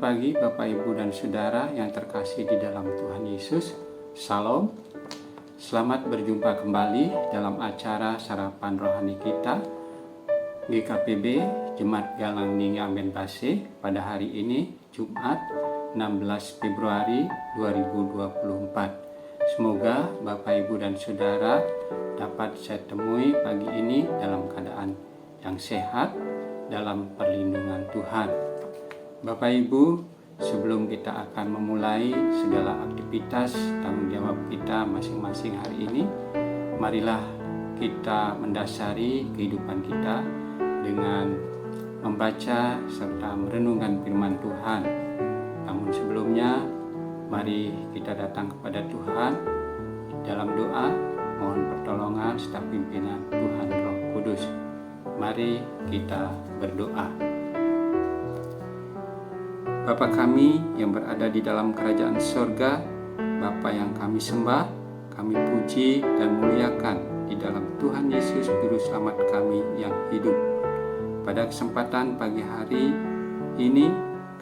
pagi Bapak, Ibu, dan Saudara yang terkasih di dalam Tuhan Yesus. Salam. Selamat berjumpa kembali dalam acara Sarapan Rohani kita GKPB Jemaat Galang Ningi Amen Base pada hari ini Jumat 16 Februari 2024. Semoga Bapak, Ibu, dan Saudara dapat saya temui pagi ini dalam keadaan yang sehat dalam perlindungan Tuhan. Bapak Ibu, sebelum kita akan memulai segala aktivitas tanggung jawab kita masing-masing hari ini, marilah kita mendasari kehidupan kita dengan membaca serta merenungkan firman Tuhan. Namun sebelumnya, mari kita datang kepada Tuhan dalam doa, mohon pertolongan serta pimpinan Tuhan Roh Kudus. Mari kita berdoa. Bapa kami yang berada di dalam kerajaan sorga, Bapa yang kami sembah, kami puji dan muliakan di dalam Tuhan Yesus Juru Selamat kami yang hidup. Pada kesempatan pagi hari ini,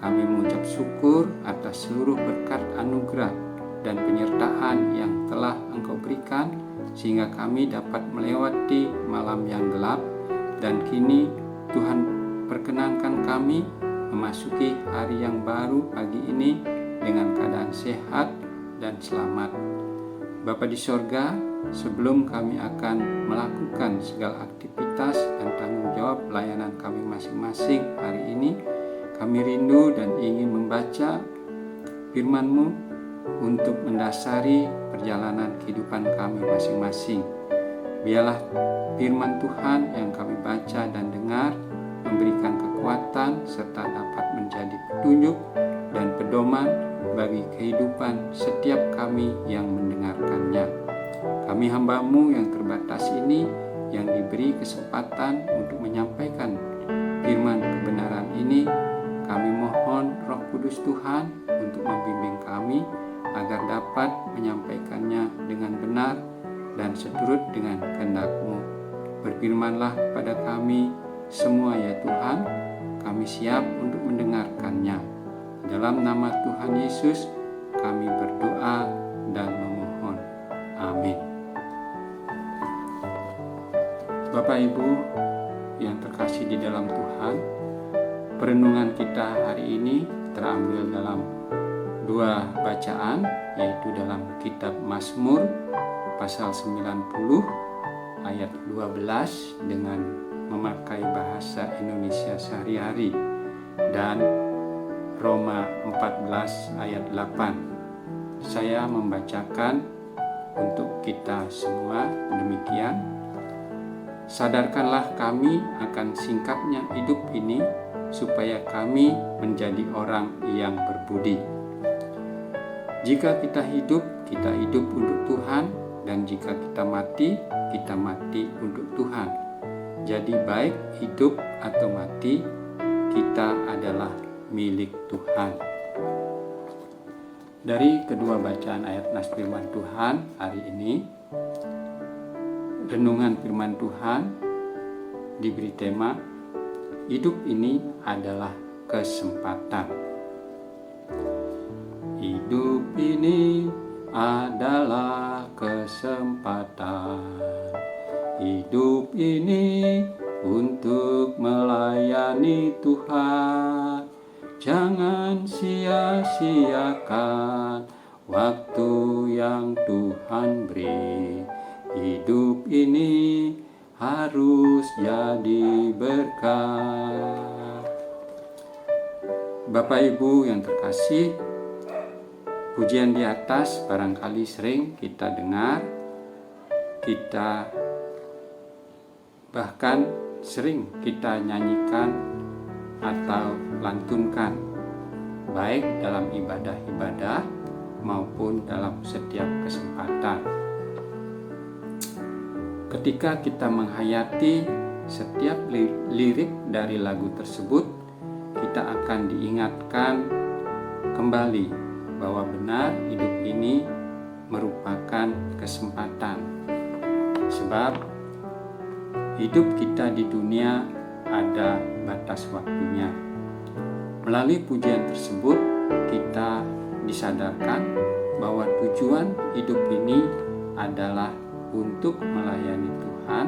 kami mengucap syukur atas seluruh berkat anugerah dan penyertaan yang telah Engkau berikan, sehingga kami dapat melewati malam yang gelap, dan kini Tuhan perkenankan kami memasuki hari yang baru pagi ini dengan keadaan sehat dan selamat. Bapa di sorga, sebelum kami akan melakukan segala aktivitas dan tanggung jawab pelayanan kami masing-masing hari ini, kami rindu dan ingin membaca firman-Mu untuk mendasari perjalanan kehidupan kami masing-masing. Biarlah firman Tuhan yang kami baca dan dengar memberikan kekuatan serta dapat menjadi petunjuk dan pedoman bagi kehidupan setiap kami yang mendengarkannya. Kami hamba-Mu yang terbatas ini yang diberi kesempatan untuk menyampaikan firman kebenaran ini, kami mohon Roh Kudus Tuhan untuk membimbing kami agar dapat menyampaikannya dengan benar dan seturut dengan kehendak-Mu. Berfirmanlah pada kami semua ya Tuhan, kami siap untuk mendengarkannya. Dalam nama Tuhan Yesus kami berdoa dan memohon. Amin. Bapak Ibu yang terkasih di dalam Tuhan, perenungan kita hari ini terambil dalam dua bacaan, yaitu dalam kitab Mazmur pasal 90 ayat 12 dengan memakai bahasa Indonesia sehari-hari, dan Roma 14 ayat 8. Saya membacakan untuk kita semua demikian. Sadarkanlah kami akan singkapnya hidup ini, supaya kami menjadi orang yang berbudi. Jika kita hidup untuk Tuhan, dan jika kita mati untuk Tuhan. Jadi baik hidup atau mati, kita adalah milik Tuhan. Dari kedua bacaan ayat nas firman Tuhan hari ini, renungan firman Tuhan diberi tema, hidup ini adalah kesempatan. Hidup ini adalah kesempatan. Hidup ini untuk melayani Tuhan. Jangan sia-siakan waktu yang Tuhan beri. Hidup ini harus jadi berkat. Bapak Ibu yang terkasih, pujian di atas barangkali sering kita dengar, kita bahkan sering kita nyanyikan atau lantunkan, baik dalam ibadah-ibadah maupun dalam setiap kesempatan. Ketika kita menghayati setiap lirik dari lagu tersebut, kita akan diingatkan kembali bahwa benar hidup ini merupakan kesempatan. Sebab hidup kita di dunia ada batas waktunya. Melalui pujian tersebut, kita disadarkan bahwa tujuan hidup ini adalah untuk melayani Tuhan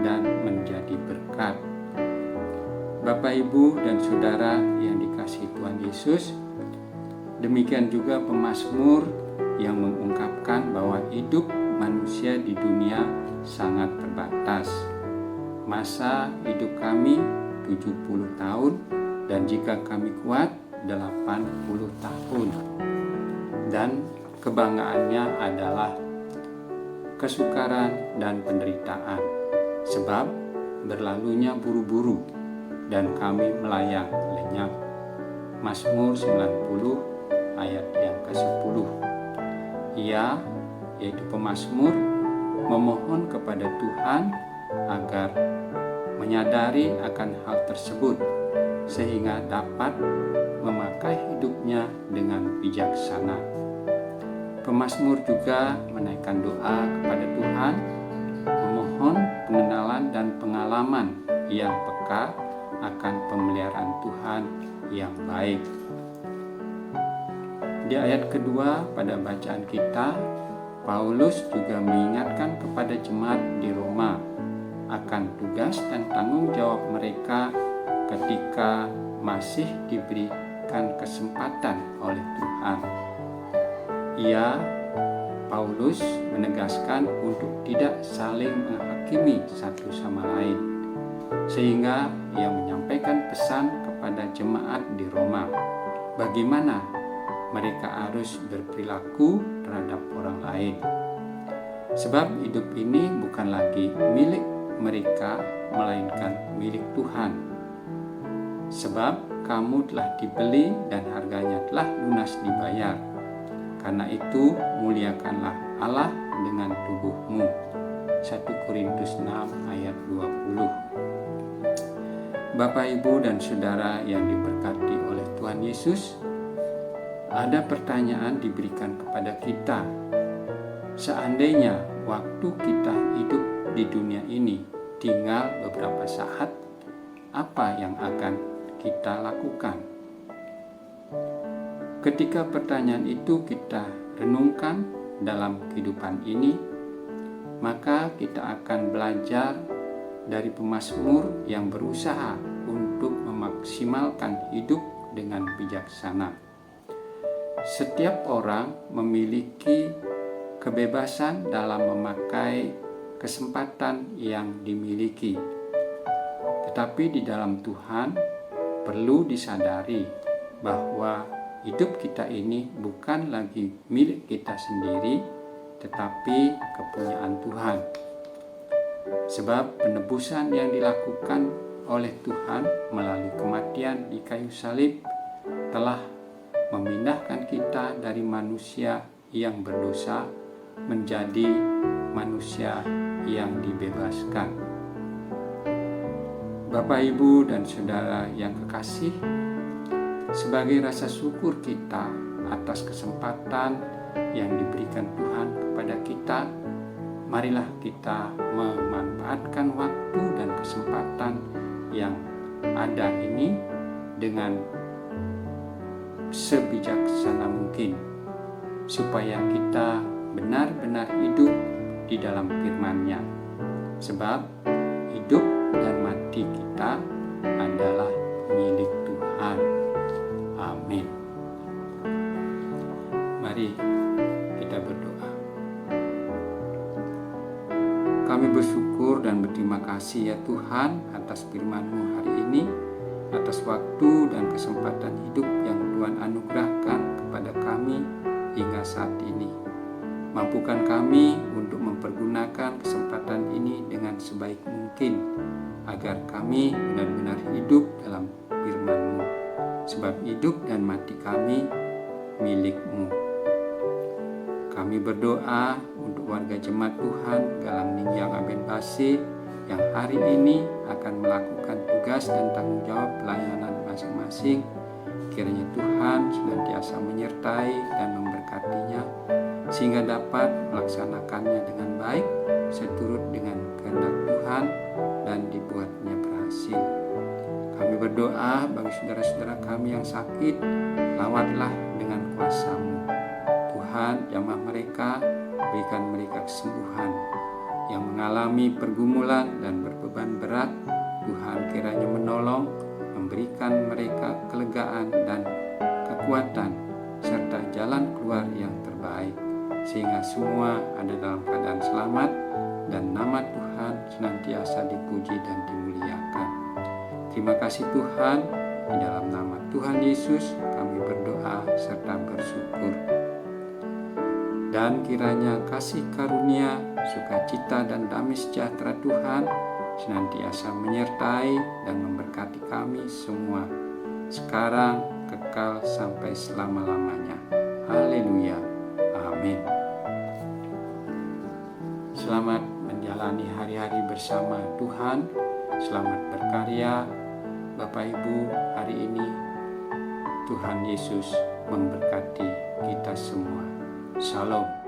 dan menjadi berkat. Bapak, Ibu, dan Saudara yang dikasihi Tuhan Yesus, demikian juga pemazmur yang mengungkapkan bahwa hidup manusia di dunia sangat terbatas. Masa hidup kami 70 tahun dan jika kami kuat 80 tahun. Dan kebanggaannya adalah kesukaran dan penderitaan, sebab berlalunya buru-buru dan kami melayang lenyap. Mazmur 90 ayat yang ke-10. Ia, yaitu pemazmur, memohon kepada Tuhan agar menyadari akan hal tersebut sehingga dapat memakai hidupnya dengan bijaksana. Pemazmur juga menaikkan doa kepada Tuhan, memohon pengenalan dan pengalaman yang peka akan pemeliharaan Tuhan yang baik. Di ayat kedua pada bacaan kita, Paulus juga mengingatkan kepada jemaat di Roma akan tugas dan tanggung jawab mereka ketika masih diberikan kesempatan oleh Tuhan. Paulus menegaskan untuk tidak saling menghakimi satu sama lain, sehingga ia menyampaikan pesan kepada jemaat di Roma bagaimana mereka harus berperilaku terhadap orang lain. Sebab hidup ini bukan lagi milik mereka, melainkan milik Tuhan. Sebab kamu telah dibeli dan harganya telah lunas dibayar. Karena itu muliakanlah Allah dengan tubuhmu. 1 Korintus 6 ayat 20. Bapak, Ibu, dan Saudara yang diberkati oleh Tuhan Yesus, ada pertanyaan diberikan kepada kita. Seandainya waktu kita hidup di dunia ini tinggal beberapa saat, apa yang akan kita lakukan? Ketika pertanyaan itu kita renungkan dalam kehidupan ini, maka kita akan belajar dari pemazmur yang berusaha untuk memaksimalkan hidup dengan bijaksana. Setiap orang memiliki kebebasan dalam memakai kesempatan yang dimiliki. Tetapi di dalam Tuhan perlu disadari bahwa hidup kita ini bukan lagi milik kita sendiri, tetapi kepunyaan Tuhan. Sebab penebusan yang dilakukan oleh Tuhan melalui kematian di kayu salib telah memindahkan kita dari manusia yang berdosa menjadi manusia yang dibebaskan. Bapak, Ibu, dan Saudara yang kekasih, sebagai rasa syukur kita atas kesempatan yang diberikan Tuhan kepada kita, marilah kita memanfaatkan waktu dan kesempatan yang ada ini dengan sebijaksana mungkin, supaya kita benar-benar hidup di dalam firman-Nya. Sebab hidup dan mati kita adalah milik Tuhan. Amin. Mari kita berdoa. Kami bersyukur dan berterima kasih ya Tuhan atas firman-Mu hari ini, atas waktu dan kesempatan hidup yang Tuhan anugerahkan kepada kami hingga saat ini. Mampukan kami untuk mempergunakan kesempatan ini dengan sebaik mungkin, agar kami benar-benar hidup dalam firman-Mu. Sebab hidup dan mati kami milik-Mu. Kami berdoa untuk warga jemaat Tuhan Galang Ninjang Aben Base yang hari ini akan melakukan tugas dan tanggung jawab pelayanan masing-masing. Kiranya Tuhan senantiasa menyertai dan memberkatinya, sehingga dapat melaksanakannya dengan baik seturut dengan kehendak Tuhan dan dibuatnya berhasil. Kami berdoa bagi saudara-saudara kami yang sakit, rawatlah dengan kuasa-Mu. Tuhan, jamah mereka, berikan mereka kesembuhan. Yang mengalami pergumulan dan berbeban berat, Tuhan kiranya menolong, memberikan mereka kelegaan dan kekuatan, serta jalan keluar yang terbaik, sehingga semua ada dalam keadaan selamat, dan nama Tuhan senantiasa dipuji dan dimuliakan. Terima kasih Tuhan, di dalam nama Tuhan Yesus kami berdoa serta bersyukur. Dan kiranya kasih karunia, sukacita dan damai sejahtera Tuhan senantiasa menyertai dan memberkati kami semua, sekarang, kekal sampai selama-lamanya. Haleluya. Amin. Selamat menjalani hari-hari bersama Tuhan. Selamat berkarya Bapak Ibu hari ini. Tuhan Yesus memberkati kita semua. Shalom.